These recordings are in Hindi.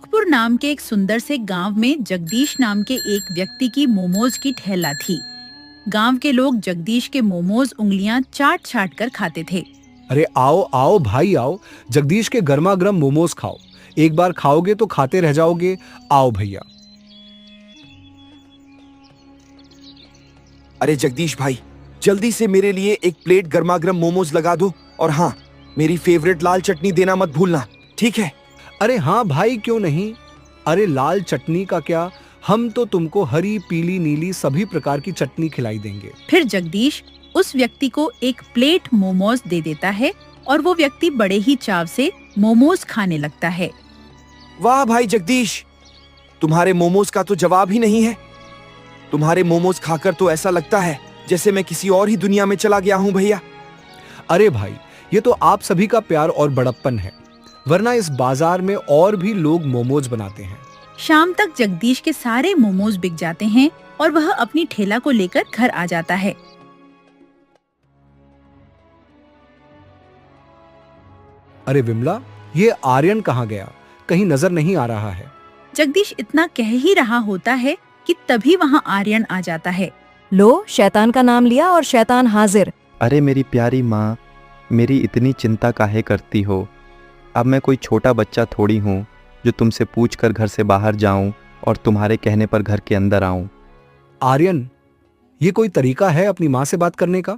सुखपुर नाम के एक सुंदर से गांव में जगदीश नाम के एक व्यक्ति की मोमोज की ठेला थी। गांव के लोग जगदीश के मोमोज उंगलियां चाट चाट कर खाते थे। अरे आओ आओ भाई आओ, जगदीश के गर्मा गर्म मोमोज खाओ। एक बार खाओगे तो खाते रह जाओगे। आओ भैया। अरे जगदीश भाई, जल्दी से मेरे लिए एक प्लेट गर्मा गर्म मोमोज लगा दो, और हाँ, मेरी फेवरेट लाल चटनी देना मत भूलना, ठीक है? अरे हाँ भाई, क्यों नहीं। अरे लाल चटनी का क्या, हम तो तुमको हरी पीली नीली सभी प्रकार की चटनी खिलाई देंगे। फिर जगदीश उस व्यक्ति को एक प्लेट मोमोज दे देता है और वो व्यक्ति बड़े ही चाव से मोमोज खाने लगता है। वाह भाई जगदीश, तुम्हारे मोमोज का तो जवाब ही नहीं है। तुम्हारे मोमोज खाकर तो ऐसा लगता है जैसे मैं किसी और ही दुनिया में चला गया हूँ भैया। अरे भाई, ये तो आप सभी का प्यार और बड़प्पन है, वरना इस बाजार में और भी लोग मोमोज बनाते हैं। शाम तक जगदीश के सारे मोमोज बिक जाते हैं और वह अपनी ठेला को लेकर घर आ जाता है। अरे विमला, ये आर्यन कहाँ गया? कहीं नजर नहीं आ रहा है। जगदीश इतना कह ही रहा होता है कि तभी वहाँ आर्यन आ जाता है। लो, शैतान का नाम लिया और शैतान हाजिर। अरे मेरी प्यारी माँ, मेरी इतनी चिंता काहे करती हो? अब मैं कोई छोटा बच्चा थोड़ी हूँ जो तुमसे पूछकर घर से बाहर जाऊं और तुम्हारे कहने पर घर के अंदर आऊं। आर्यन, ये कोई तरीका है अपनी माँ से बात करने का?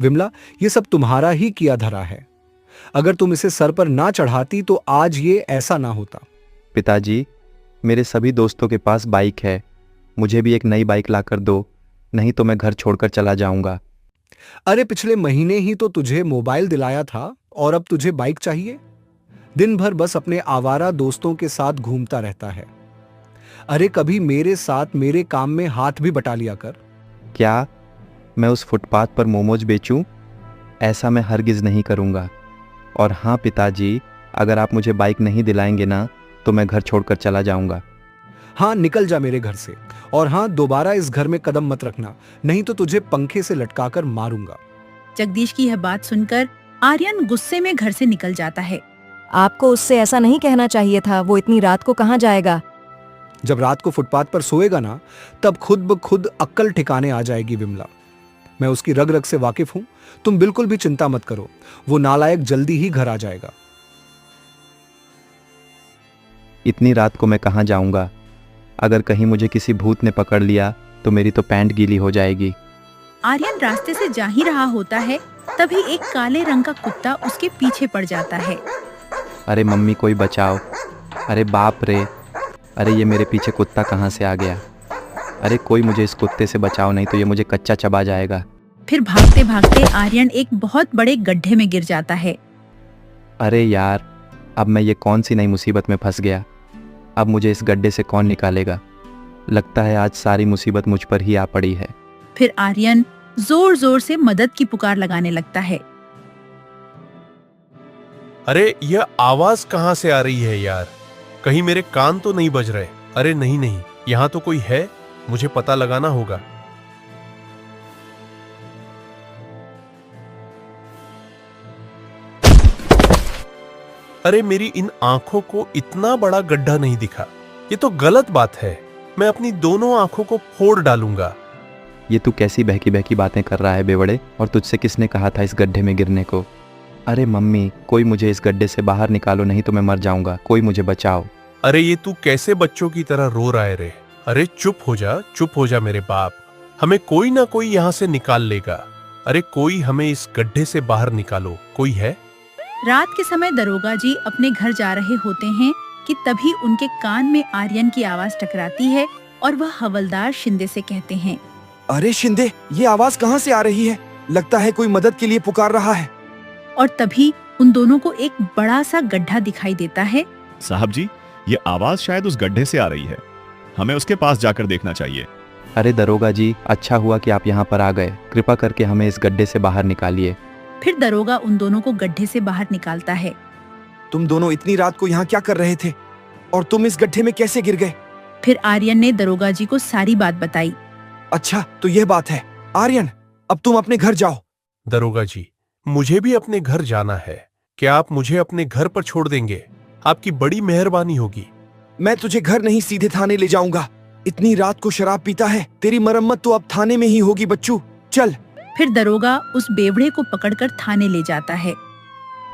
विमला, ये सब तुम्हारा ही किया धरा है। अगर तुम इसे सर पर ना चढ़ाती तो आज ये ऐसा ना होता। पिताजी, मेरे सभी दोस्तों के पास बाइक है, मुझे भी एक नई बाइक लाकर दो, नहीं तो मैं घर छोड़कर चला जाऊंगा। अरे पिछले महीने ही तो तुझे मोबाइल दिलाया था और अब तुझे बाइक चाहिए? दिन भर बस अपने आवारा दोस्तों के साथ घूमता रहता है। अरे कभी मेरे साथ मेरे काम में हाथ भी बटा लिया कर। क्या मैं उस फुटपाथ पर मोमोज बेचूं? ऐसा मैं हरगिज नहीं करूंगा। और हाँ पिताजी, अगर आप मुझे बाइक नहीं दिलाएंगे ना तो मैं घर छोड़कर चला जाऊंगा। हाँ, निकल जा मेरे घर से। और हाँ, दोबारा इस घर में कदम मत रखना, नहीं तो तुझे पंखे से लटकाकर मारूंगा। जगदीश की यह बात सुनकर आर्यन गुस्से में घर से निकल जाता है। आपको उससे ऐसा नहीं कहना चाहिए था, वो इतनी रात को कहाँ जाएगा? जब रात को फुटपाथ पर सोएगा ना, तब खुद ब खुद अक्ल ठिकाने आ जाएगी विमला। मैं उसकी रग रग से वाकिफ हूं, तुम बिल्कुल भी चिंता मत करो, वो नालायक जल्दी ही घर आ जाएगा। इतनी रात को मैं कहाँ जाऊंगा? अगर कहीं मुझे किसी भूत ने पकड़ लिया तो मेरी तो पैंट गीली हो जाएगी। आर्यन रास्ते से जा ही रहा होता है, तभी एक काले रंग का कुत्ता उसके पीछे पड़ जाता है। अरे मम्मी, कोई बचाओ। अरे बाप रे, अरे ये मेरे पीछे कुत्ता कहाँ से आ गया? अरे कोई मुझे इस कुत्ते से बचाओ, नहीं तो ये मुझे कच्चा चबा जाएगा। फिर भागते भागते आर्यन एक बहुत बड़े गड्ढे में गिर जाता है। अरे यार, अब मैं ये कौन सी नई मुसीबत में फंस गया? अब मुझे इस गड्ढे से कौन निकालेगा? लगता है आज सारी मुसीबत मुझ पर ही आ पड़ी है। फिर आर्यन जोर जोर से मदद की पुकार लगाने लगता है। अरे यह आवाज कहाँ से आ रही है यार? कहीं मेरे कान तो नहीं बज रहे? अरे नहीं नहीं, यहाँ तो कोई है, मुझे पता लगाना होगा। अरे मेरी इन आंखों को इतना बड़ा गड्ढा नहीं दिखा, ये तो गलत बात है। मैं अपनी दोनों आंखों को फोड़ डालूंगा। ये तू कैसी बहकी बहकी बातें कर रहा है बेवड़े? और तुझसे किसने कहा था इस गड्ढे में गिरने को? अरे मम्मी, कोई मुझे इस गड्ढे से बाहर निकालो, नहीं तो मैं मर जाऊंगा, कोई मुझे बचाओ। अरे ये तू कैसे बच्चों की तरह रो रहा है रे? अरे चुप हो जा मेरे बाप, हमें कोई ना कोई यहाँ से निकाल लेगा। अरे कोई हमें इस गड्ढे से बाहर निकालो, कोई है? रात के समय दरोगा जी अपने घर जा रहे होते हैं कि तभी उनके कान में आर्यन की आवाज टकराती है और वह हवलदार शिंदे से कहते हैं, अरे शिंदे, ये आवाज कहाँ से आ रही है? लगता है कोई मदद के लिए पुकार रहा है। और तभी उन दोनों को एक बड़ा सा गड्ढा दिखाई देता है। साहब जी, ये आवाज शायद उस गड्ढे से आ रही है, हमें उसके पास जाकर देखना चाहिए। अरे दरोगा जी, अच्छा हुआ कि आप यहाँ पर आ गए, कृपा करके हमें इस गड्ढे से बाहर निकालिए। फिर दरोगा उन दोनों को गड्ढे से बाहर निकालता है। तुम दोनों इतनी रात को यहाँ क्या कर रहे थे? और तुम इस गड्ढे में कैसे गिर गए? फिर आर्यन ने दरोगा जी को सारी बात बताई। अच्छा, तो यह बात है। आर्यन, अब तुम अपने घर जाओ। दरोगा जी, मुझे भी अपने घर जाना है, क्या आप मुझे अपने घर पर छोड़ देंगे? आपकी बड़ी मेहरबानी होगी। मैं तुझे घर नहीं सीधे थाने ले जाऊंगा। इतनी रात को शराब पीता है, तेरी मरम्मत तो अब थाने में ही होगी बच्चू। चल। फिर दरोगा उस बेवड़े को पकड़कर थाने ले जाता है।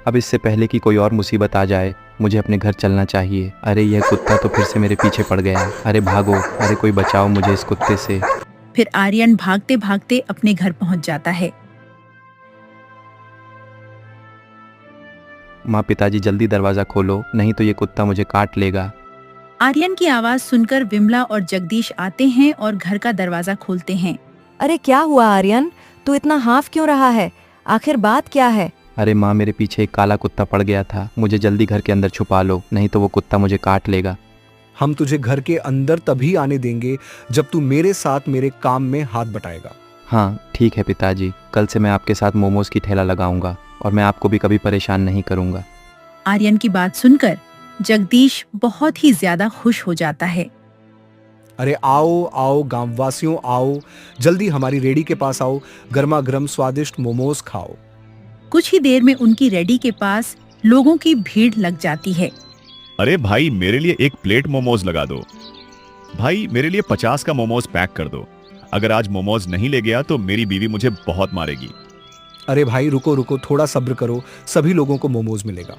अब इससे पहले कि कोई और मुसीबत आ जाए, मुझे अपने घर चलना चाहिए। अरे यह कुत्ता तो फिर से मेरे पीछे पड़ गया। अरे भागो, अरे कोई बचाओ मुझे इस कुत्ते से। फिर आर्यन भागते भागते अपने घर पहुंच जाता है। माँ, पिताजी जल्दी दरवाजा खोलो, नहीं तो ये कुत्ता मुझे काट लेगा। आर्यन की आवाज सुनकर विमला और जगदीश आते हैं और घर का दरवाजा खोलते हैं। अरे क्या हुआ आर्यन, तू इतना हाफ क्यों रहा है? आखिर बात क्या है? अरे माँ, मेरे पीछे एक काला कुत्ता पड़ गया था, मुझे जल्दी घर के अंदर छुपा लो, नहीं तो वो कुत्ता मुझे काट लेगा। हम तुझे घर के अंदर तभी आने देंगे जब तू मेरे साथ मेरे काम में हाथ बटाएगा। हाँ ठीक है पिताजी, कल से मैं आपके साथ मोमोज की ठेला लगाऊंगा और मैं आपको भी कभी परेशान नहीं करूंगा। आर्यन की बात सुनकर जगदीश बहुत ही ज्यादा खुश हो जाता है। अरे आओ आओ गांववासियों, आओ जल्दी हमारी रेडी के पास आओ, गर्मा गर्म स्वादिष्ट मोमोज खाओ। कुछ ही देर में उनकी रेडी के पास लोगों की भीड़ लग जाती है। अरे भाई, मेरे लिए एक प्लेट मोमोज लगा दो। भाई, मेरे लिए 50 का मोमोज पैक कर दो। अगर आज मोमोज नहीं ले गया तो मेरी बीवी मुझे बहुत मारेगी। अरे भाई रुको रुको, थोड़ा सब्र करो, सभी लोगों को मोमोज मिलेगा।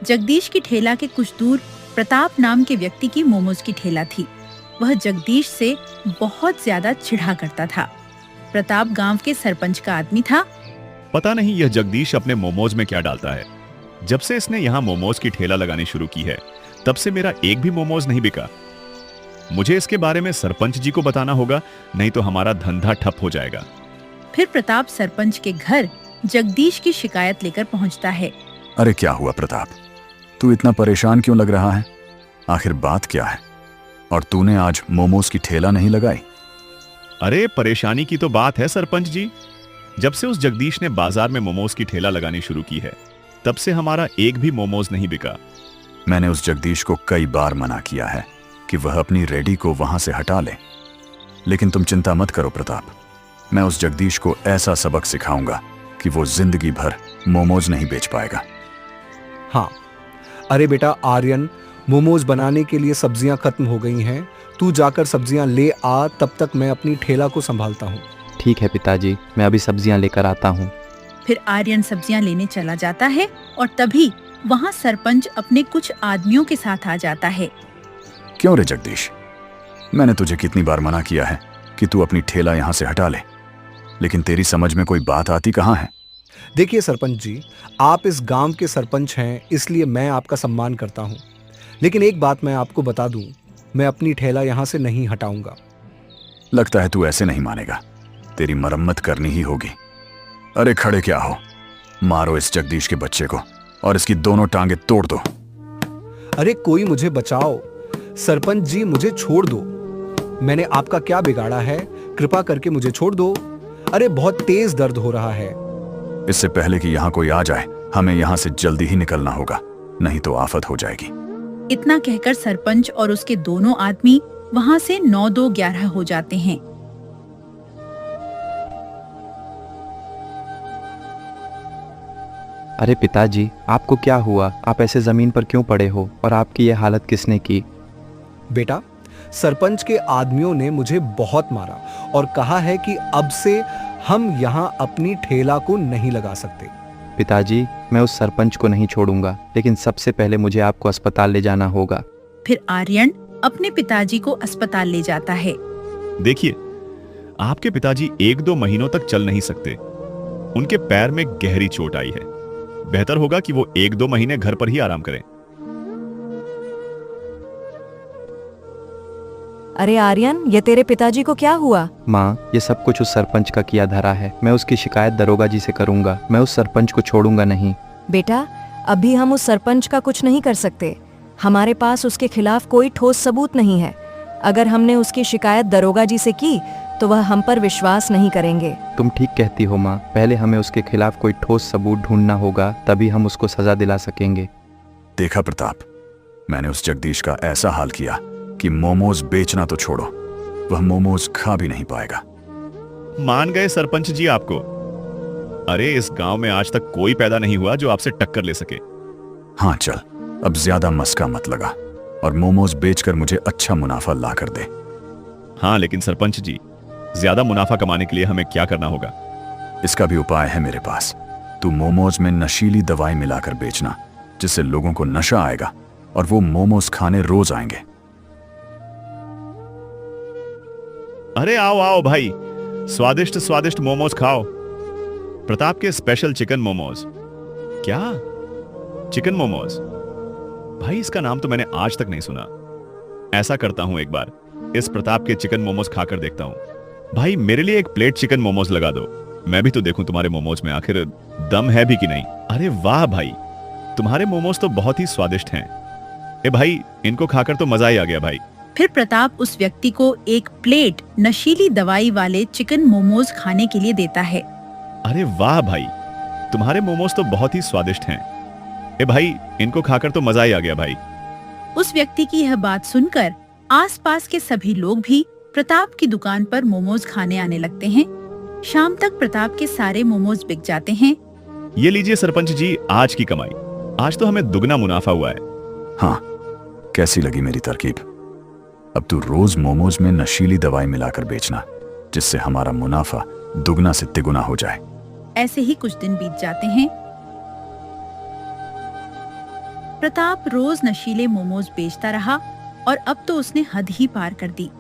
जगदीश की ठेला के कुछ दूर प्रताप नाम के व्यक्ति की मोमोज की ठेला थी। वह जगदीश से बहुत ज्यादा चिढ़ा करता था। प्रताप गांव के सरपंच का आदमी था। पता नहीं यह जगदीश अपने मोमोज में क्या डालता है। जब से इसने यहाँ मोमोज की ठेला लगानी शुरू की है, तब से मेरा एक भी मोमोज नहीं बिका। मुझे इसके बारे में सरपंच जी को बताना होगा, नहीं तो हमारा धंधा ठप हो जाएगा। फिर प्रताप सरपंच के घर जगदीश की शिकायत लेकर पहुंचता है। अरे क्या हुआ प्रताप, तू इतना परेशान क्यों लग रहा है? आखिर बात क्या है? और तूने आज मोमोज की ठेला नहीं लगाई? अरे परेशानी की तो बात है सरपंच जी। जब से उस जगदीश ने बाजार में मोमोज की ठेला लगानी शुरू की है, तब से हमारा एक भी मोमोज नहीं बिका। मैंने उस जगदीश को कई बार मना किया है कि वह अपनी रेडी को वहां से हटा ले, लेकिन तुम चिंता मत करो प्रताप, मैं उस जगदीश को ऐसा सबक सिखाऊंगा कि वो जिंदगी भर मोमोज नहीं बेच पाएगा। हाँ, अरे बेटा आर्यन, मोमोज बनाने के लिए सब्जियां खत्म हो गई हैं, तू जाकर सब्जियां ले आ, तब तक मैं अपनी ठेला को संभालता हूँ। ठीक है पिताजी, मैं अभी सब्जियां लेकर आता हूँ। फिर आर्यन सब्जियां लेने चला जाता है और तभी वहाँ सरपंच अपने कुछ आदमियों के साथ आ जाता है। क्यों रे जगदीश, मैंने तुझे कितनी बार मना किया है कि तू अपनी ठेला यहां से हटा ले, लेकिन तेरी समझ में कोई बात आती कहाँ है? देखिए सरपंच जी, आप इस गांव के सरपंच हैं, इसलिए मैं आपका सम्मान करता हूं। लेकिन एक बात मैं आपको बता दूं, मैं अपनी ठेला यहां से नहीं हटाऊंगा। लगता है तू ऐसे नहीं मानेगा, तेरी मरम्मत करनी ही होगी। अरे खड़े क्या हो, मारो इस जगदीश के बच्चे को और इसकी दोनों टांगे तोड़ दो। अरे कोई मुझे बचाओ, सरपंच जी मुझे छोड़ दो, मैंने आपका क्या बिगाड़ा है, कृपा करके मुझे छोड़ दो। अरे बहुत तेज दर्द हो रहा है। इससे पहले कि यहाँ कोई आ जाए, हमें यहाँ से जल्दी ही निकलना होगा, नहीं तो आफत हो जाएगी। इतना कहकर सरपंच और उसके दोनों आदमी वहाँ से 9-2-11 हो जाते हैं। अरे पिताजी, आपको क्या हुआ? आप ऐसे जमीन पर क्यों पड़े हो और आपकी ये हालत किसने की? बेटा, सरपंच के आदमियों ने मुझे बहुत मारा और कहा है कि अब से हम यहाँ अपनी ठेला को नहीं लगा सकते। पिताजी, मैं उस सरपंच को नहीं छोड़ूंगा, लेकिन सबसे पहले मुझे आपको अस्पताल ले जाना होगा। फिर आर्यन अपने पिताजी को अस्पताल ले जाता है। देखिए, आपके पिताजी 1-2 महीनों तक चल नहीं सकते। उनके पैर में गहरी चोट आई है। बेहतर होगा कि वो 1-2 महीने घर पर ही आराम करें। अरे आर्यन, ये तेरे पिताजी को क्या हुआ? माँ, ये सब कुछ उस सरपंच का किया धरा है। मैं उसकी शिकायत दरोगा जी से करूंगा। मैं उस सरपंच को छोड़ूंगा नहीं। बेटा, अभी हम उस सरपंच का कुछ नहीं कर सकते। हमारे पास उसके खिलाफ कोई ठोस सबूत नहीं है। अगर हमने उसकी शिकायत दरोगा जी से की तो वह हम पर विश्वास नहीं करेंगे। तुम ठीक कहती हो माँ, पहले हमें उसके खिलाफ कोई ठोस सबूत ढूंढना होगा, तभी हम उसको सजा दिला सकेंगे। देखा प्रताप, मैंने उस जगदीश का ऐसा हाल किया कि मोमोज बेचना तो छोड़ो, वह मोमोज खा भी नहीं पाएगा। मान गए सरपंच जी आपको। अरे इस गांव में आज तक कोई पैदा नहीं हुआ जो आपसे टक्कर ले सके। हाँ चल, अब ज्यादा मस्का मत लगा और मोमोज बेचकर मुझे अच्छा मुनाफा ला कर दे। हाँ, लेकिन सरपंच जी, ज्यादा मुनाफा कमाने के लिए हमें क्या करना होगा? इसका भी उपाय है मेरे पास। तू मोमोज में नशीली दवाई मिलाकर बेचना, जिससे लोगों को नशा आएगा और वो मोमोज खाने रोज आएंगे। अरे आओ आओ भाई, स्वादिष्ट स्वादिष्ट मोमोज खाओ। प्रताप के स्पेशल चिकन मोमोज। क्या? चिकन मोमोज? भाई इसका नाम तो मैंने आज तक नहीं सुना। ऐसा करता हूं, एक बार इस प्रताप के चिकन मोमोज खाकर देखता हूं। भाई मेरे लिए एक प्लेट चिकन मोमोज लगा दो, मैं भी तो देखूं तुम्हारे मोमोज में आखिर दम है भी कि नहीं। अरे वाह भाई, तुम्हारे मोमोज तो बहुत ही स्वादिष्ट हैं। ए भाई, इनको खाकर तो मजा ही आ गया भाई। फिर प्रताप उस व्यक्ति को एक प्लेट नशीली दवाई वाले चिकन मोमोज खाने के लिए देता है। अरे वाह भाई, तुम्हारे मोमोज तो बहुत ही स्वादिष्ट हैं। ए भाई, इनको खाकर तो मजा ही आ गया भाई। उस व्यक्ति की यह बात सुनकर आसपास के सभी लोग भी प्रताप की दुकान पर मोमोज खाने आने लगते हैं। शाम तक प्रताप के सारे मोमोज बिक जाते हैं। ये लीजिए सरपंच जी, आज की कमाई। आज तो हमें दुगना मुनाफा हुआ है। हाँ, कैसी लगी मेरी तरकीब? अब तू रोज मोमोज में नशीली दवाई मिलाकर बेचना, जिससे हमारा मुनाफा दुगना से तिगुना हो जाए। ऐसे ही कुछ दिन बीत जाते हैं। प्रताप रोज नशीले मोमोज बेचता रहा और अब तो उसने हद ही पार कर दी।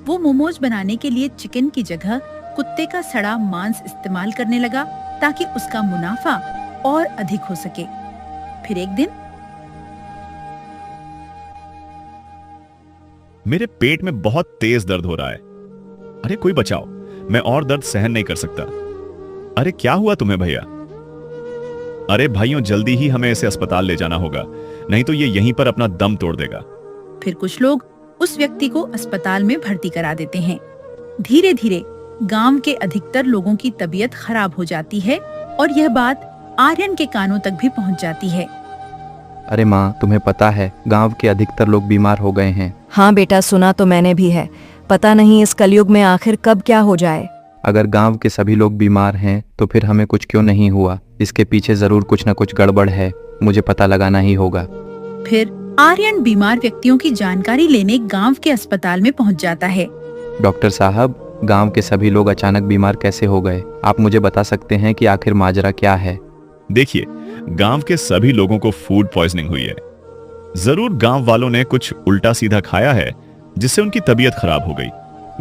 वो मोमोज बनाने के लिए चिकन की जगह कुत्ते का सड़ा मांस इस्तेमाल करने लगा ताकि उसका मुनाफा और अधिक हो सके। फिर एक दिन मेरे पेट में बहुत तेज दर्द हो रहा है। अरे कोई बचाओ, मैं और दर्द सहन नहीं कर सकता। अरे क्या हुआ तुम्हें भैया? अरे भाइयों, जल्दी ही हमें इसे अस्पताल ले जाना होगा, नहीं तो ये यहीं पर अपना दम तोड़ देगा। फिर कुछ लोग उस व्यक्ति को अस्पताल में भर्ती करा देते हैं। धीरे धीरे गांव के अधिकतर लोगों की तबीयत खराब हो जाती है और यह बात आर्यन के कानों तक भी पहुंच जाती है। अरे माँ, तुम्हें पता है गांव के अधिकतर लोग बीमार हो गए हैं। हाँ बेटा, सुना तो मैंने भी है। पता नहीं इस कलयुग में आखिर कब क्या हो जाए। अगर गांव के सभी लोग बीमार हैं तो फिर हमें कुछ क्यों नहीं हुआ? इसके पीछे जरूर कुछ न कुछ गड़बड़ है, मुझे पता लगाना ही होगा। फिर आर्यन बीमार व्यक्तियों की जानकारी लेने गांव के अस्पताल में पहुंच जाता है। डॉक्टर साहब, गांव के सभी लोग अचानक बीमार कैसे हो गए? आप मुझे बता सकते हैं कि आखिर माजरा क्या है? देखिए, गांव के सभी लोगों को फूड पॉइजनिंग हुई है। जरूर गांव वालों ने कुछ उल्टा सीधा खाया है, जिससे उनकी तबीयत खराब हो गई।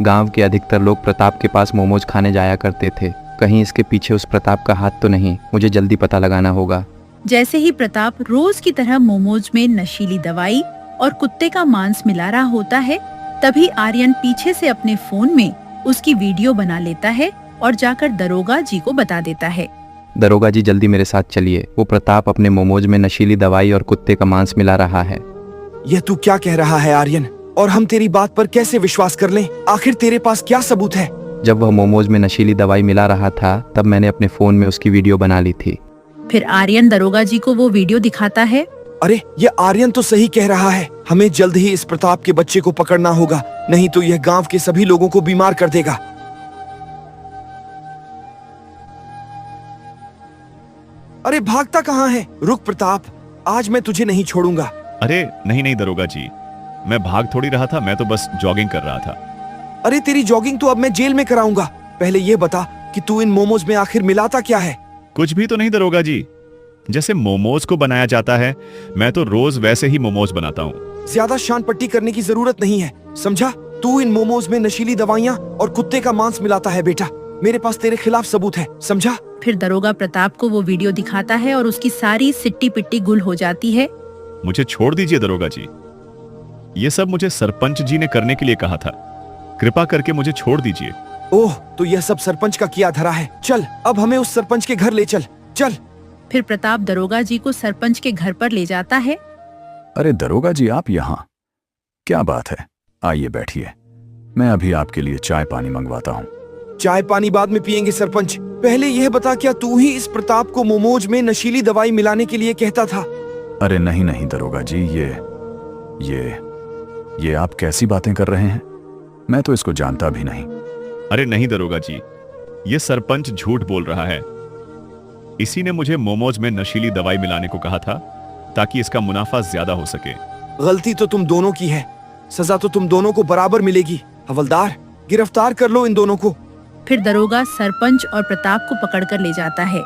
गांव के अधिकतर लोग प्रताप के पास मोमोज खाने जाया करते थे। कहीं इसके पीछे उस प्रताप का हाथ तो नहीं? मुझे जल्दी पता लगाना होगा। जैसे ही प्रताप रोज की तरह मोमोज में नशीली दवाई और कुत्ते का मांस मिला रहा होता है, तभी आर्यन पीछे से अपने फोन में उसकी वीडियो बना लेता है और जाकर दरोगा जी को बता देता है। दरोगा जी, जल्दी मेरे साथ चलिए। वो प्रताप अपने मोमोज में नशीली दवाई और कुत्ते का मांस मिला रहा है। यह तू क्या कह रहा है आर्यन? और हम तेरी बात पर कैसे विश्वास कर लें? आखिर तेरे पास क्या सबूत है? जब वह मोमोज में नशीली दवाई मिला रहा था, तब मैंने अपने फोन में उसकी वीडियो बना ली थी। फिर आर्यन दरोगा जी को वो वीडियो दिखाता है। अरे ये आर्यन तो सही कह रहा है। हमें जल्द ही इस प्रताप के बच्चे को पकड़ना होगा, नहीं तो यह गांव के सभी लोगों को बीमार कर देगा। अरे भागता कहाँ है? रुक प्रताप, आज मैं तुझे नहीं छोड़ूंगा। अरे नहीं नहीं दरोगा जी, मैं भाग थोड़ी रहा था, मैं तो बस जॉगिंग कर रहा था। अरे तेरी जॉगिंग तो अब मैं जेल में कराऊंगा। पहले ये बता कि तू इन मोमोज में आखिर मिलाता क्या है? कुछ भी तो नहीं दरोगा जी। जैसे मोमोज को बनाया जाता है, मैं तो रोज वैसे ही मोमोज बनाता हूँ। ज्यादा शान पट्टी करने की जरूरत नहीं है, समझा? तू इन मोमोज में नशीली दवाइयाँ और कुत्ते का मांस मिलाता है बेटा। मेरे पास तेरे खिलाफ सबूत है, समझा? फिर दरोगा प्रताप को वो वीडियो दिखाता है और उसकी सारी सिट्टी पिट्टी गुल हो जाती है। मुझे छोड़ दीजिए दरोगा जी, ये सब मुझे सरपंच जी ने करने के लिए कहा था। कृपा करके मुझे छोड़ दीजिए। ओह, तो यह सब सरपंच का किया धरा है। चल, अब हमें उस सरपंच के घर ले चल। चल। फिर प्रताप दरोगा जी को सरपंच के घर पर ले जाता है। अरे दरोगा जी, आप यहाँ? क्या बात है? आइए बैठिए, मैं अभी आपके लिए चाय पानी मंगवाता हूँ। चाय पानी बाद में पियेंगे सरपंच। पहले यह बता, क्या तू ही इस प्रताप को मोमोज में नशीली दवाई मिलाने के लिए कहता था? अरे नहीं नहीं दरोगा जी, ये आप कैसी बातें कर रहे हैं? मैं तो इसको जानता भी नहीं। अरे नहीं दरोगा जी, ये सरपंच झूठ बोल रहा है। इसी ने मुझे मोमोज में नशीली दवाई मिलाने को कहा था ताकि इसका मुनाफा ज्यादा हो सके। गलती तो तुम दोनों की है, सजा तो तुम दोनों को बराबर मिलेगी। हवलदार, गिरफ्तार कर लो इन दोनों को। फिर दरोगा सरपंच और प्रताप को पकड़कर ले जाता है।